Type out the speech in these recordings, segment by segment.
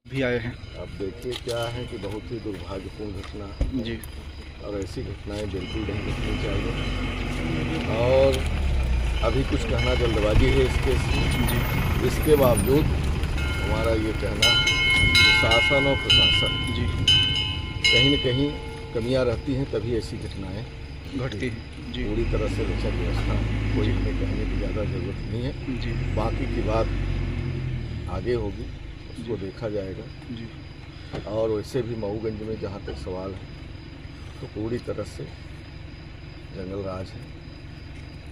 भी आए हैं। अब देखिए क्या है कि बहुत ही दुर्भाग्यपूर्ण घटना है जी, और ऐसी घटनाएं बिल्कुल नहीं घटनी चाहिए। और अभी कुछ कहना जल्दबाजी है इस केस में। जी, इसके बावजूद हमारा ये कहना है कि शासन और प्रशासन जी, कहीं न कहीं कमियां रहती हैं, तभी ऐसी घटनाएं घटती है। जी, पूरी तरह से रक्षा व्यवस्था कोई जी, हमें कहने की ज़्यादा ज़रूरत नहीं है। जी, बाकी की बात आगे होगी, जी, उसको देखा जाएगा। जी, और वैसे भी मऊगंज में जहाँ तक सवाल है तो पूरी तरह से जंगल राज है।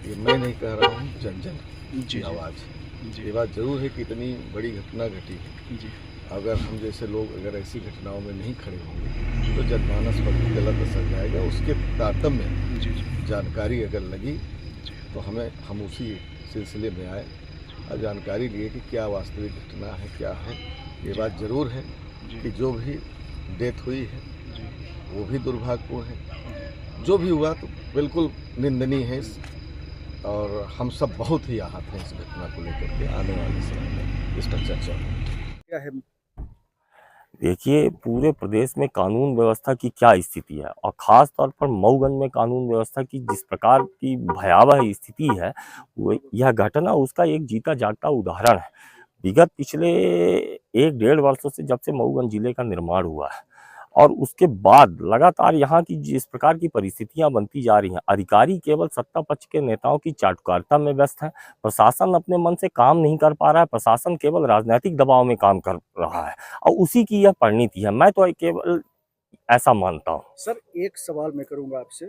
ये मैं नहीं कह रहा हूँ, जन जन जी, की जी, आवाज़ है। जी, ये बात ज़रूर है कि इतनी बड़ी घटना घटी है। जी, अगर हम जैसे लोग अगर ऐसी घटनाओं में नहीं खड़े होंगे तो जनमानस पर भी गलत असर जाएगा। उसके तारतम्य में जी, जानकारी अगर लगी जी, तो हम उसी सिलसिले में आए और जानकारी लिए कि क्या वास्तविक घटना है, क्या है। ये बात ज़रूर है जी, कि जो भी डेथ हुई है जी, वो भी दुर्भाग्यपूर्ण है। जो भी हुआ तो बिल्कुल निंदनीय है और हम सब बहुत ही आहत हैं इस घटना को लेकर के। आने वाले समय में इस पर चर्चा होगी। क्या है? देखिए, पूरे प्रदेश में कानून व्यवस्था की क्या स्थिति है और ख़ास तौर पर मऊगंज में कानून व्यवस्था की जिस प्रकार की भयावह स्थिति है, वो यह घटना उसका एक जीता जागता उदाहरण है। विगत पिछले 1 डेढ़ वर्षों से जब से मऊगंज जिले का निर्माण हुआ है और उसके बाद लगातार यहाँ की जिस प्रकार की परिस्थितियाँ बनती जा रही हैं, अधिकारी केवल सत्ता पक्ष के नेताओं की चाटुकारिता में व्यस्त हैं। प्रशासन अपने मन से काम नहीं कर पा रहा है, प्रशासन केवल राजनैतिक दबाव में काम कर रहा है और उसी की यह परिणति है। मैं तो केवल ऐसा मानता हूँ। सर, एक सवाल मैं करूँगा आपसे।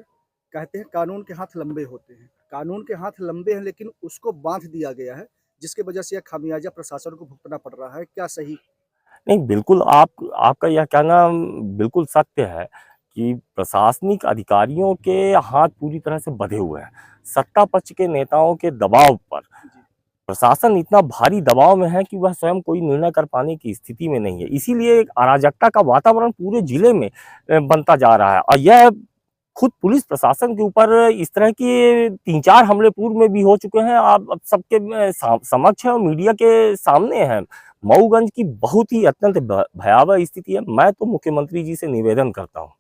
कहते हैं कानून के हाथ लंबे होते हैं। कानून के हाथ लंबे हैं लेकिन उसको बाँध दिया गया है, जिसकी वजह से यह खामियाज़ा प्रशासन को भुगतना पड़ रहा है। क्या सही? नहीं, बिल्कुल आपका यह कहना बिल्कुल सत्य है कि प्रशासनिक अधिकारियों के हाथ पूरी तरह से बँधे हुए हैं। सत्ता पक्ष के नेताओं के दबाव पर जी, प्रशासन इतना भारी दबाव में है कि वह स्वयं कोई निर्णय कर पाने की स्थिति में नहीं है। इसीलिए एक अराजकता का वातावरण पूरे जिले में बनता जा रहा है और यह खुद पुलिस प्रशासन के ऊपर इस तरह के 3-4 हमले पूर्व में भी हो चुके हैं। आप अब सबके समक्ष है और मीडिया के सामने हैं। मऊगंज की बहुत ही अत्यंत भयावह स्थिति है। मैं तो मुख्यमंत्री जी से निवेदन करता हूँ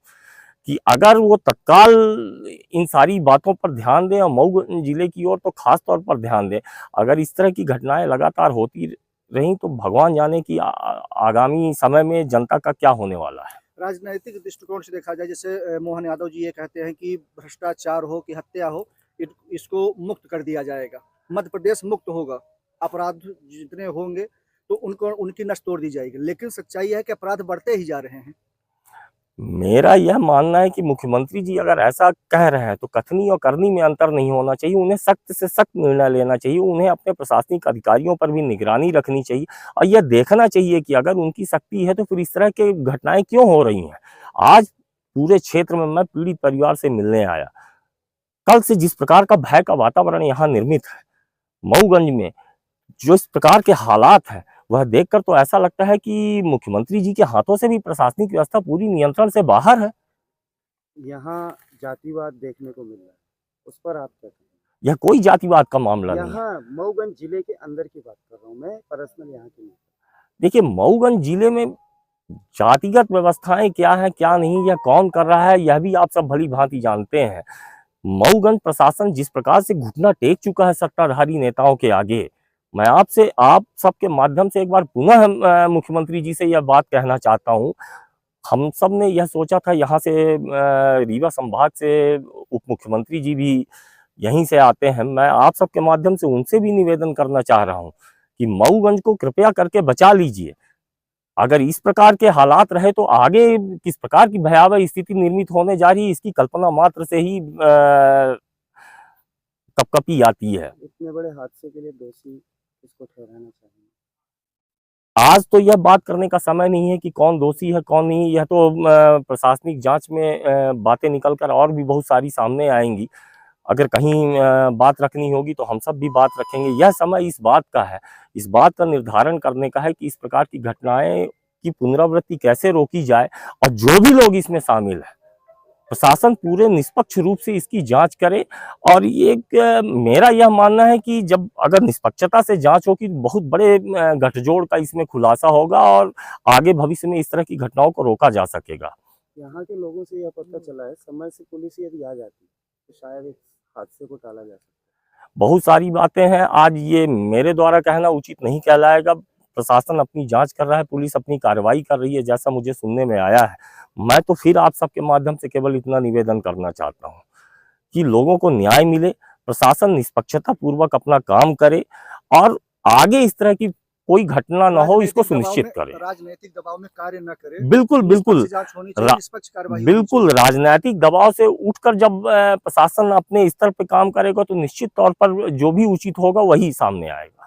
कि अगर वो तत्काल इन सारी बातों पर ध्यान दें और मऊ जिले की ओर तो खास तौर पर ध्यान दें। अगर इस तरह की घटनाएं लगातार होती रहीं तो भगवान जाने कि आगामी समय में जनता का क्या होने वाला है। राजनैतिक दृष्टिकोण से देखा जाए, जैसे मोहन यादव जी ये कहते हैं कि भ्रष्टाचार हो कि हत्या हो, इसको मुक्त कर दिया जाएगा। मध्य प्रदेश मुक्त होगा। अपराध जितने होंगे तो उनको उनकी नस तोड़ दी जाएगी। लेकिन सच्चाई है कि अपराध बढ़ते ही जा रहे हैं। मेरा यह मानना है कि मुख्यमंत्री जी अगर ऐसा कह रहे हैं तो कथनी और करनी में अंतर नहीं होना चाहिए। उन्हें सख्त से सख्त निर्णय लेना चाहिए। उन्हें अपने प्रशासनिक अधिकारियों पर भी निगरानी रखनी चाहिए और यह देखना चाहिए कि अगर उनकी सख्ती है तो फिर इस तरह की घटनाएं क्यों हो रही हैं। आज पूरे क्षेत्र में मैं पीड़ित परिवार से मिलने आया। कल से जिस प्रकार का भय का वातावरण यहाँ निर्मित है, मऊगंज में जो इस प्रकार के हालात हैं, वह देखकर तो ऐसा लगता है कि मुख्यमंत्री जी के हाथों से भी प्रशासनिक व्यवस्था पूरी नियंत्रण से बाहर है। यहाँ जातिवाद देखने को मिल रहा है, उस पर आप क्या कहेंगे? यह कोई जातिवाद का मामला नहीं है। यहाँ मऊगंज जिले के अंदर की बात कर रहा हूँ मैं, पर्सनल यहाँ की नहीं। देखिए, मऊगंज जिले में जातिगत व्यवस्थाएं क्या हैं, क्या नहीं, यह कौन कर रहा है, यह भी आप सब भली-भांति जानते हैं। मऊगंज प्रशासन जिस प्रकार से घुटना टेक चुका है सत्ताधारी नेताओं के आगे, मैं आपसे आप सबके माध्यम से एक बार पुनः मुख्यमंत्री जी से यह बात कहना चाहता हूँ। हम सब ने यह सोचा था यहाँ से रीवा संभाग से उप मुख्यमंत्री जी भी यहीं से आते हैं। मैं आप सबके माध्यम से उनसे भी निवेदन करना चाह रहा हूँ कि मऊगंज को कृपया करके बचा लीजिए। अगर इस प्रकार के हालात रहे तो आगे किस प्रकार की भयावह स्थिति निर्मित होने जा रही है, इसकी कल्पना मात्र से ही कँपकँपी आती है। इतने बड़े हादसे के लिए दोषी किसको ठहराना चाहिए? आज तो यह बात करने का समय नहीं है कि कौन दोषी है, कौन नहीं। यह तो प्रशासनिक जाँच में बातें निकल कर और भी बहुत सारी सामने आएँगी। अगर कहीं बात रखनी होगी तो हम सब भी बात रखेंगे। यह समय इस बात का है, इस बात का निर्धारण करने का है कि इस प्रकार की घटनाएँ की पुनरावृत्ति कैसे रोकी जाए और जो भी लोग इसमें शामिल हैं, प्रशासन पूरे निष्पक्ष रूप से इसकी जांच करे। और ये मेरा यह मानना है कि जब अगर निष्पक्षता से जांच होगी तो बहुत बड़े गठजोड़ का इसमें खुलासा होगा और आगे भविष्य में इस तरह की घटनाओं को रोका जा सकेगा। यहाँ के लोगों से यह पता चला है समय से पुलिस यदि आ जाती तो शायद इस हादसे को टाला जा सकता। बहुत सारी बातें हैं, आज ये मेरे द्वारा कहना उचित नहीं कहलाएगा। प्रशासन अपनी जांच कर रहा है, पुलिस अपनी कार्रवाई कर रही है, जैसा मुझे सुनने में आया है। मैं तो फिर आप सबके माध्यम से केवल इतना निवेदन करना चाहता हूँ कि लोगों को न्याय मिले, प्रशासन निष्पक्षता पूर्वक अपना काम करे और आगे इस तरह की कोई घटना न हो इसको सुनिश्चित करे। राजनीतिक दबाव में कार्य न करे। बिल्कुल बिल्कुल जांच होनी चाहिए, निष्पक्ष कार्रवाई बिल्कुल राजनीतिक दबाव से उठकर जब प्रशासन अपने स्तर पे काम करेगा तो निश्चित तौर पर जो भी उचित होगा वही सामने आएगा।